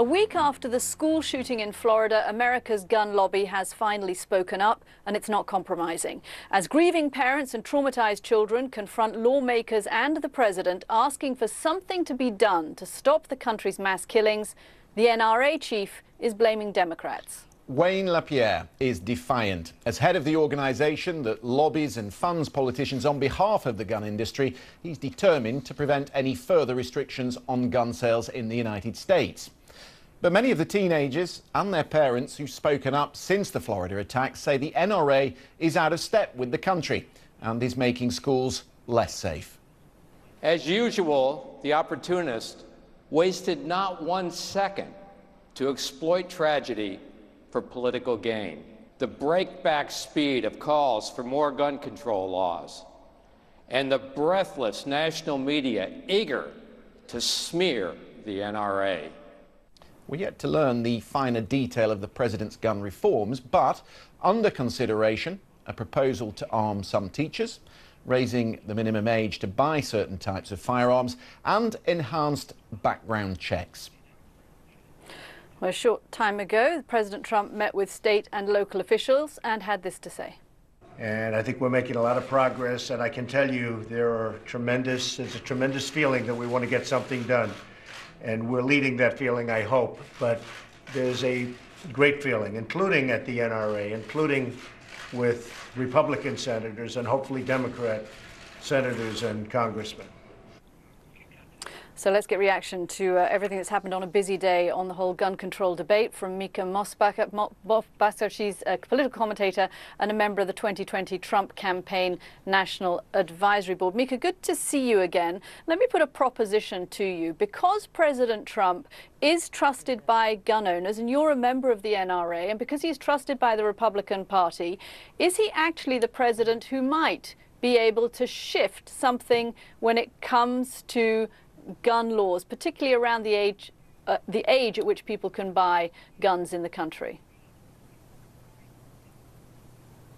A week after the school shooting in Florida, America's gun lobby has finally spoken up, and it's not compromising. As grieving parents and traumatized children confront lawmakers and the president asking for something to be done to stop the country's mass killings, the NRA chief is blaming Democrats. Wayne LaPierre is defiant. As head of the organisation that lobbies and funds politicians on behalf of the gun industry, he's determined to prevent any further restrictions on gun sales in the United States. But many of the teenagers and their parents who've spoken up since the Florida attacks say the NRA is out of step with the country and is making schools less safe. As usual, the opportunist wasted not 1 second to exploit tragedy for political gain. The breakback speed of calls for more gun control laws and the breathless national media eager to smear the NRA. We're yet to learn the finer detail of the president's gun reforms, but under consideration, a proposal to arm some teachers, raising the minimum age to buy certain types of firearms, and enhanced background checks. Well, a short time ago, President Trump met with state and local officials and had this to say. And I think we're making a lot of progress, and I can tell you it's a tremendous feeling that we want to get something done. And we're leading that feeling, I hope. But there's a great feeling, including at the NRA, including with Republican senators and hopefully Democrat senators and congressmen. So let's get reaction to everything that's happened on a busy day on the whole gun control debate from Mika Mosbacher. She's a political commentator and a member of the 2020 Trump Campaign National Advisory Board. Mika, good to see you again. Let me put a proposition to you. Because President Trump is trusted by gun owners, and you're a member of the NRA, and because he's trusted by the Republican Party, is he actually the president who might be able to shift something when it comes to gun laws, particularly around the age at which people can buy guns in the country?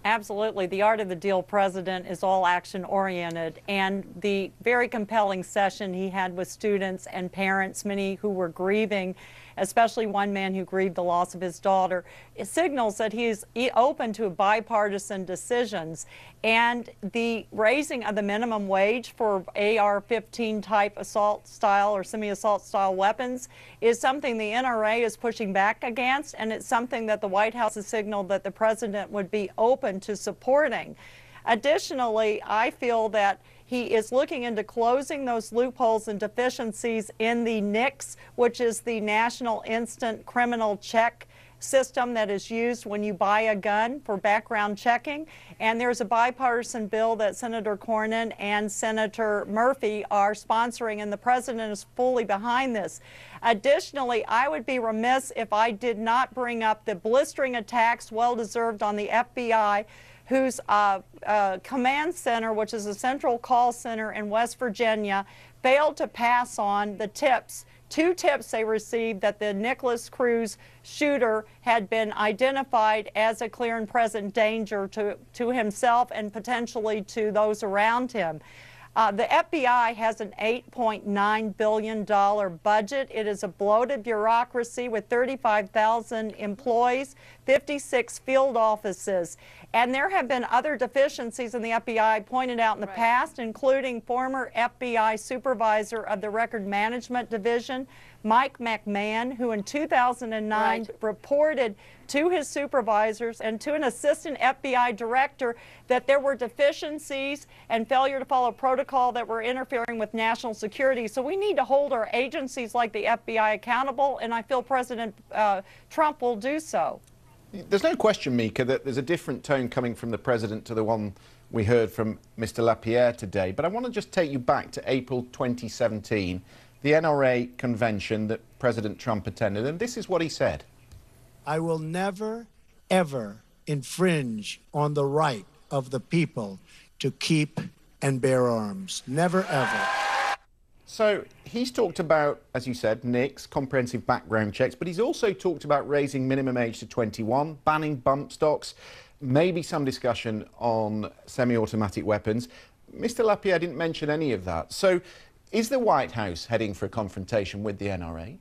Absolutely. The art of the deal president is all action oriented, and the very compelling session he had with students and parents, many who were grieving, especially one man who grieved the loss of his daughter, it signals that he is open to bipartisan decisions. And the raising of the minimum wage for AR-15 type assault style or semi-assault style weapons is something the NRA is pushing back against, and it's something that the White House has signaled that the president would be open to supporting. Additionally, I feel that he is looking into closing those loopholes and deficiencies in the NICS, which is the National Instant Criminal Check system that is used when you buy a gun for background checking. And there's a bipartisan bill that Senator Cornyn and Senator Murphy are sponsoring, and the president is fully behind this. Additionally, I would be remiss if I did not bring up the blistering attacks, well-deserved, on the FBI, whose command center, which is a central call center in West Virginia, failed to pass on the tips. 2 tips they received that the Nicholas Cruz shooter had been identified as a clear and present danger to himself and potentially to those around him. The FBI has an $8.9 billion budget. It is a bloated bureaucracy with 35,000 employees, 56 field offices. And there have been other deficiencies in the FBI pointed out in the past, including former FBI supervisor of the Record Management Division, Mike McMahon, who in 2009 reported to his supervisors and to an assistant FBI director that there were deficiencies and failure to follow protocol that were interfering with national security. So we need to hold our agencies like the FBI accountable, and I feel President Trump will do so. There's no question, Mika, that there's a different tone coming from the president to the one we heard from Mr. LaPierre today. But I want to just take you back to April 2017, the NRA convention that President Trump attended, and this is what he said. I will never, ever infringe on the right of the people to keep and bear arms. Never, ever. So he's talked about, as you said, NICS, comprehensive background checks, but he's also talked about raising minimum age to 21, banning bump stocks, maybe some discussion on semi-automatic weapons. Mr. LaPierre didn't mention any of that. So is the White House heading for a confrontation with the NRA?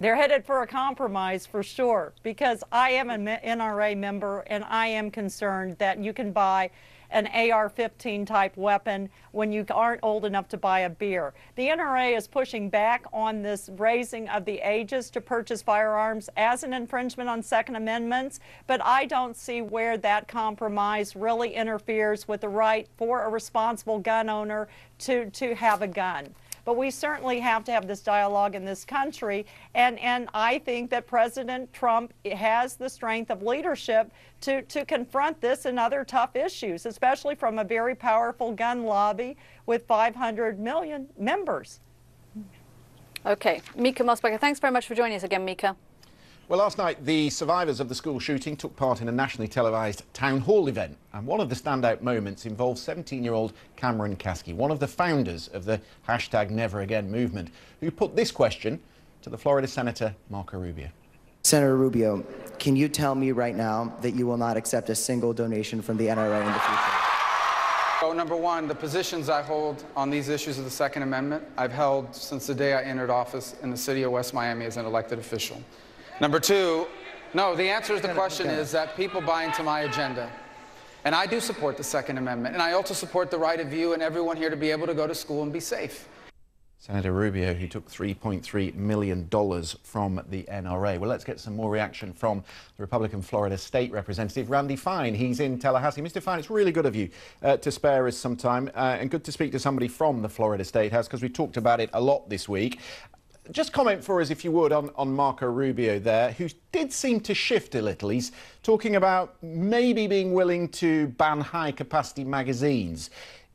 They're headed for a compromise for sure, because I am an NRA member and I am concerned that you can buy an AR-15 type weapon when you aren't old enough to buy a beer. The NRA is pushing back on this raising of the ages to purchase firearms as an infringement on Second Amendments, but I don't see where that compromise really interferes with the right for a responsible gun owner to have a gun. But we certainly have to have this dialogue in this country, and I think that President Trump has the strength of leadership to confront this and other tough issues, especially from a very powerful gun lobby with 500 million members. Okay, Mika Mosbacher, thanks very much for joining us again, Mika. Well, last night, the survivors of the school shooting took part in a nationally televised town hall event. And one of the standout moments involved 17-year-old Cameron Kasky, one of the founders of the #NeverAgain movement, who put this question to the Florida Senator Marco Rubio. Senator Rubio, can you tell me right now that you will not accept a single donation from the NRA in the future? So, number one, the positions I hold on these issues of the Second Amendment, I've held since the day I entered office in the city of West Miami as an elected official. Number two, no, the answer to the question is that people buy into my agenda. And I do support the Second Amendment. And I also support the right of you and everyone here to be able to go to school and be safe. Senator Rubio, who took $3.3 million from the NRA. Well, let's get some more reaction from the Republican Florida State Representative, Randy Fine. He's in Tallahassee. Mr. Fine, it's really good of you to spare us some time and good to speak to somebody from the Florida State House, because we talked about it a lot this week. Just comment for us, if you would, on Marco Rubio there, who did seem to shift a little. He's talking about maybe being willing to ban high-capacity magazines.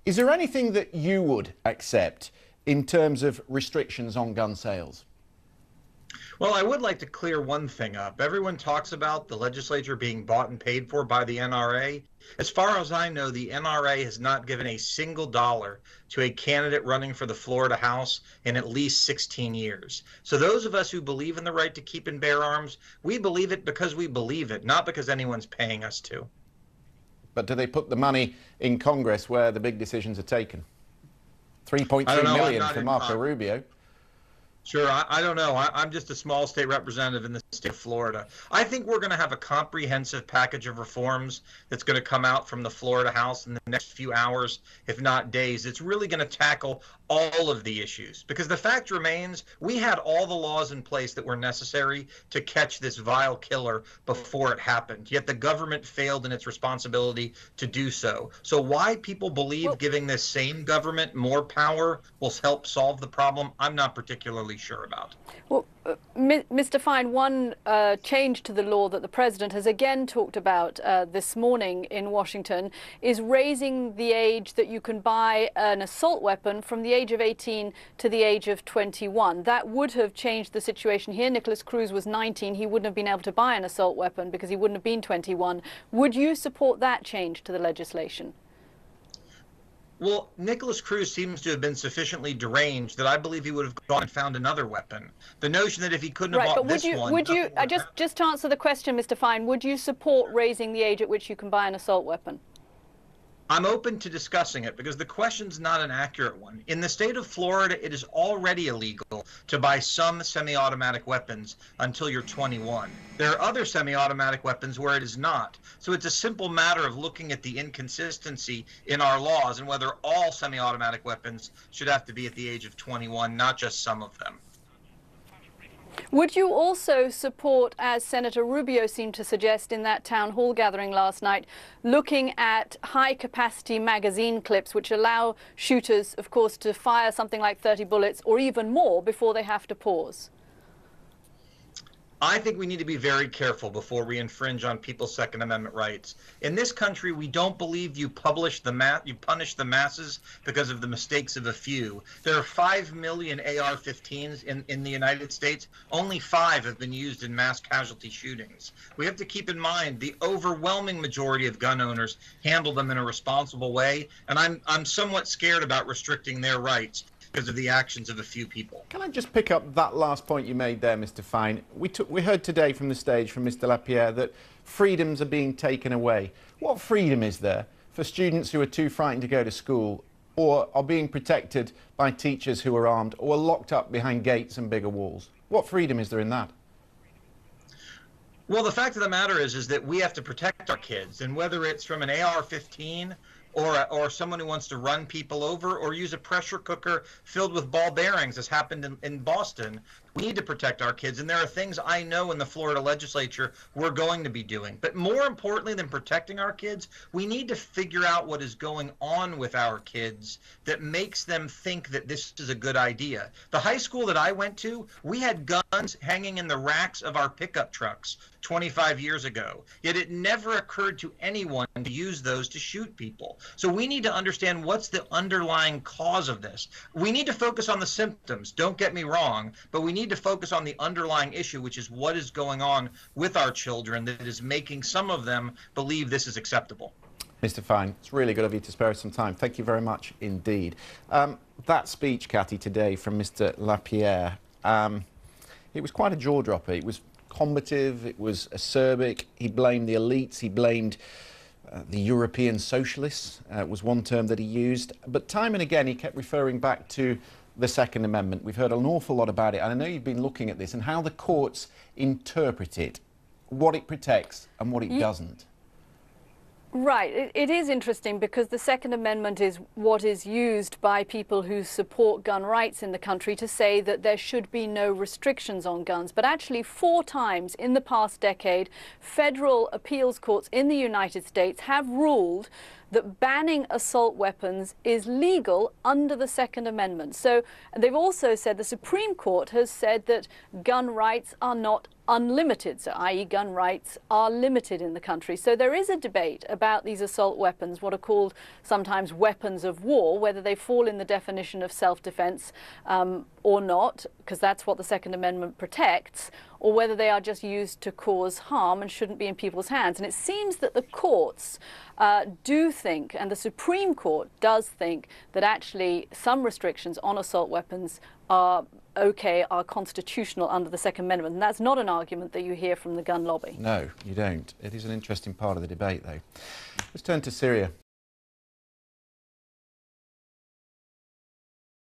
Is there anything that you would accept in terms of restrictions on gun sales? Well, I would like to clear one thing up. Everyone talks about the legislature being bought and paid for by the NRA. As far as I know, the NRA has not given a single dollar to a candidate running for the Florida House in at least 16 years. So those of us who believe in the right to keep and bear arms, we believe it because we believe it, not because anyone's paying us to. But do they put the money in Congress where the big decisions are taken? $3.3 million for Marco Rubio. Sure, I don't know. I'm just a small state representative in the state of Florida. I think we're going to have a comprehensive package of reforms that's going to come out from the Florida House in the next few hours, if not days. It's really going to tackle all of the issues, because the fact remains we had all the laws in place that were necessary to catch this vile killer before it happened, yet the government failed in its responsibility to do so. So why people believe giving this same government more power will help solve the problem, I'm not particularly sure about. Well, Mr. Fine, one change to the law that the President has again talked about this morning in Washington is raising the age that you can buy an assault weapon from the age of 18 to the age of 21. That would have changed the situation here. Nicholas Cruz was 19. He wouldn't have been able to buy an assault weapon because he wouldn't have been 21. Would you support that change to the legislation? Well, Nicholas Cruz seems to have been sufficiently deranged that I believe he would have gone and found another weapon. The notion that if he couldn't have bought this one... Would you, just to answer the question, Mr. Fine, would you support raising the age at which you can buy an assault weapon? I'm open to discussing it because the question's not an accurate one. In the state of Florida, it is already illegal to buy some semi-automatic weapons until you're 21. There are other semi-automatic weapons where it is not. So it's a simple matter of looking at the inconsistency in our laws and whether all semi-automatic weapons should have to be at the age of 21, not just some of them. Would you also support, as Senator Rubio seemed to suggest in that town hall gathering last night, looking at high-capacity magazine clips which allow shooters, of course, to fire something like 30 bullets or even more before they have to pause? I think we need to be very careful before we infringe on people's Second Amendment rights. In this country, we don't believe you punish the masses because of the mistakes of a few. There are 5 million AR-15s in the United States. Only 5 have been used in mass casualty shootings. We have to keep in mind the overwhelming majority of gun owners handle them in a responsible way, and I'm somewhat scared about restricting their rights because of the actions of a few people. Can I just pick up that last point you made there, Mr. Fine? We heard today from the stage from Mr. LaPierre that freedoms are being taken away. What freedom is there for students who are too frightened to go to school or are being protected by teachers who are armed or locked up behind gates and bigger walls? What freedom is there in that? Well, the fact of the matter is that we have to protect our kids, and whether it's from an AR-15 or someone who wants to run people over or use a pressure cooker filled with ball bearings, as happened in Boston, we need to protect our kids. And there are things I know in the Florida legislature we're going to be doing. But more importantly than protecting our kids, we need to figure out what is going on with our kids that makes them think that this is a good idea. The high school that I went to, we had guns hanging in the racks of our pickup trucks 25 years ago. Yet it never occurred to anyone to use those to shoot people. So we need to understand what's the underlying cause of this. We need to focus on the symptoms, don't get me wrong, but we need to focus on the underlying issue, which is what is going on with our children that is making some of them believe this is acceptable. Mr. Fine, it's really good of you to spare us some time. Thank you very much indeed. That speech, Cathy, today from Mr. Lapierre, it was quite a jaw-dropper. It was combative, it was acerbic, he blamed the elites, he blamed the European socialists, was one term that he used. But time and again, he kept referring back to the Second Amendment. We've heard an awful lot about it, and I know you've been looking at this and how the courts interpret it, what it protects and what it doesn't. Right. It is interesting because the Second Amendment is what is used by people who support gun rights in the country to say that there should be no restrictions on guns. But actually 4 times in the past decade, federal appeals courts in the United States have ruled that banning assault weapons is legal under the Second Amendment. So they've also said, the Supreme Court has said that gun rights are not unlimited, so i.e. gun rights are limited in the country. So there is a debate about these assault weapons, what are called sometimes weapons of war, whether they fall in the definition of self-defense or not, because that's what the Second Amendment protects, or whether they are just used to cause harm and shouldn't be in people's hands. And it seems that the courts do think, and the Supreme Court does think, that actually some restrictions on assault weapons are okay, are constitutional under the Second Amendment. And that's not an argument that you hear from the gun lobby. No, you don't. It is an interesting part of the debate, though. Let's turn to Syria.